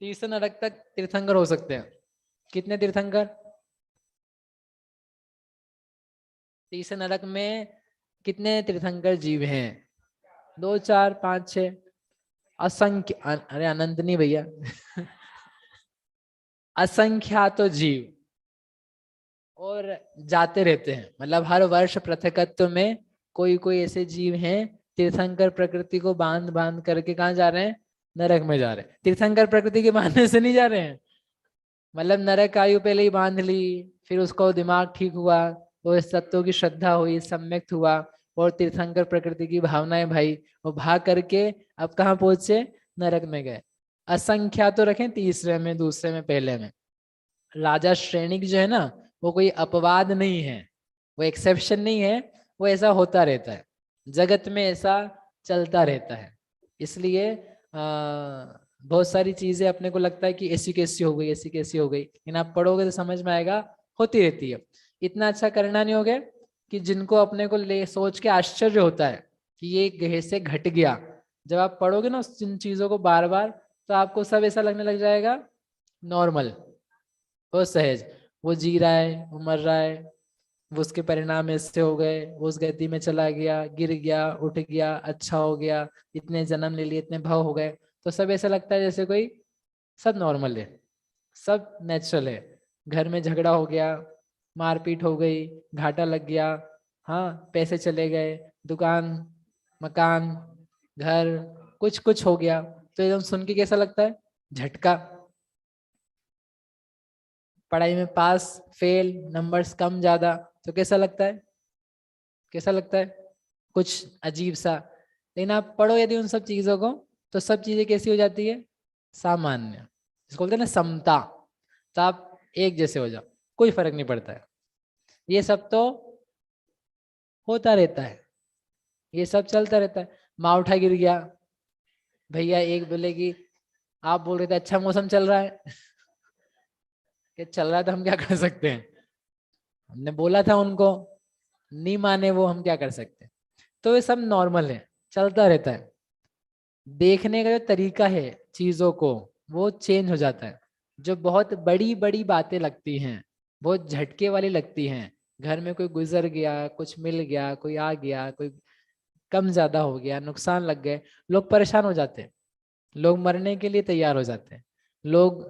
तीसरे नरक तक तीर्थंकर हो सकते हैं। कितने तीर्थंकर? तीसरे नरक में कितने तीर्थंकर जीव हैं? 2 4 5 6 असंख्य। अरे अनंत नहीं भैया असंख्यात जीव और जाते रहते हैं। मतलब हर वर्ष पृथकत्व में कोई कोई ऐसे जीव हैं तीर्थंकर प्रकृति को बांध बांध करके कहाँ जा रहे हैं? नरक में जा रहे हैं। तीर्थंकर प्रकृति के बांधने से नहीं जा रहे हैं। मतलब नरक आयु पहले ही बांध ली, फिर उसको दिमाग ठीक हुआ, वो तत्वों की श्रद्धा हुई, सम्यक्त हुआ, और तीर्थंकर प्रकृति की भावनाएं भाई, वो भाग करके अब कहाँ पहुंचे? नरक में गए। असंख्या तो रखें तीसरे में, दूसरे में, पहले में। राजा श्रेणिक जो है ना, वो कोई अपवाद नहीं है, वो एक्सेप्शन नहीं है, वो ऐसा होता रहता है, जगत में ऐसा चलता रहता है। इसलिए बहुत सारी चीजें अपने को लगता है कि ऐसी कैसी हो गई, ऐसी कैसी हो गई, लेकिन आप पढ़ोगे तो समझ में आएगा होती रहती है। इतना अच्छा करना नहीं हो गया कि जिनको अपने को ले सोच के आश्चर्य होता है कि ये कैसे घट गया, जब आप पढ़ोगे ना उन चीजों को बार बार, तो आपको सब ऐसा लगने लग जाएगा नॉर्मल, वो सहज, वो जी रहा है, वो मर रहा है, वो उसके परिणाम ऐसे हो गए, वो उस गति में चला गया, गिर गया, उठ गया, अच्छा हो गया, इतने जन्म ले लिए, इतने भाव हो गए, तो सब ऐसा लगता है जैसे कोई सब नॉर्मल है, सब नेचुरल है। घर में झगड़ा हो गया, मारपीट हो गई, घाटा लग गया, हाँ पैसे चले गए, दुकान, मकान, घर, कुछ कुछ हो गया, तो एकदम सुन के कैसा लगता है? झटका। पढ़ाई में पास फेल, नंबर्स कम ज्यादा, तो कैसा लगता है? कैसा लगता है? कुछ अजीब सा। लेकिन आप पढ़ो यदि उन सब चीजों को, तो सब चीजें कैसी हो जाती है? सामान्य, जिसको बोलते हैं ना समता। तो आप एक जैसे हो जाओ, कोई फर्क नहीं पड़ता है। ये सब तो होता रहता है, ये सब चलता रहता है। मावठा गिर गया, भैया एक बोले कि आप बोल रहे थे अच्छा मौसम चल रहा है कि चल रहा है, तो हम क्या कर सकते हैं? हमने बोला था उनको, नहीं माने वो, हम क्या कर सकते हैं? तो ये सब नॉर्मल है, चलता रहता है। देखने का जो तरीका है चीजों को, वो चेंज हो जाता है। जो बहुत बड़ी बड़ी बातें लगती हैं, बहुत झटके वाली लगती हैं, घर में कोई गुजर गया, कुछ मिल गया, कोई आ गया, कोई कम ज्यादा हो गया, नुकसान लग गए, लोग परेशान हो जाते हैं, लोग मरने के लिए तैयार हो जाते हैं, लोग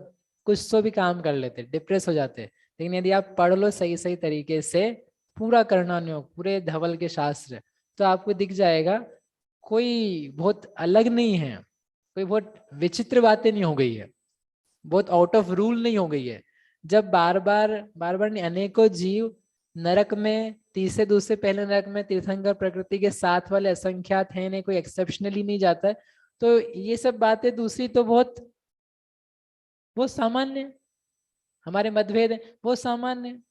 कुछ तो भी काम कर लेते हैं, डिप्रेस हो जाते हैं। लेकिन यदि आप पढ़ लो सही सही तरीके से, पूरा करना नहीं हो, पूरे धवल के शास्त्र, तो आपको दिख जाएगा कोई बहुत अलग नहीं है, कोई बहुत विचित्र बातें नहीं हो गई है, बहुत आउट ऑफ रूल नहीं हो गई है। जब बार बार नहीं, अनेकों जीव नरक में, तीसरे दूसरे पहले नरक में तीर्थंकर प्रकृति के साथ वाले असंख्यात हैं, नहीं कोई एक्सेप्शनली नहीं जाता है। तो ये सब बातें दूसरी तो बहुत बहुत सामान्य है। हमारे मतभेद है वो सामान्य है,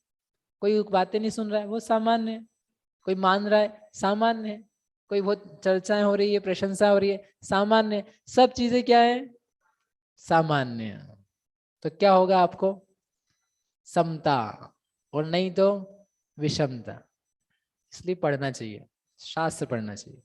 कोई बातें नहीं सुन रहा है वो सामान्य है, कोई मान रहा है सामान्य है, कोई बहुत चर्चाएं हो रही है, प्रशंसा हो रही है, सामान्य है। सब चीजें क्या है? सामान्य है। तो क्या होगा आपको? समता, और नहीं तो विषमता। इसलिए पढ़ना चाहिए, शास्त्र पढ़ना चाहिए।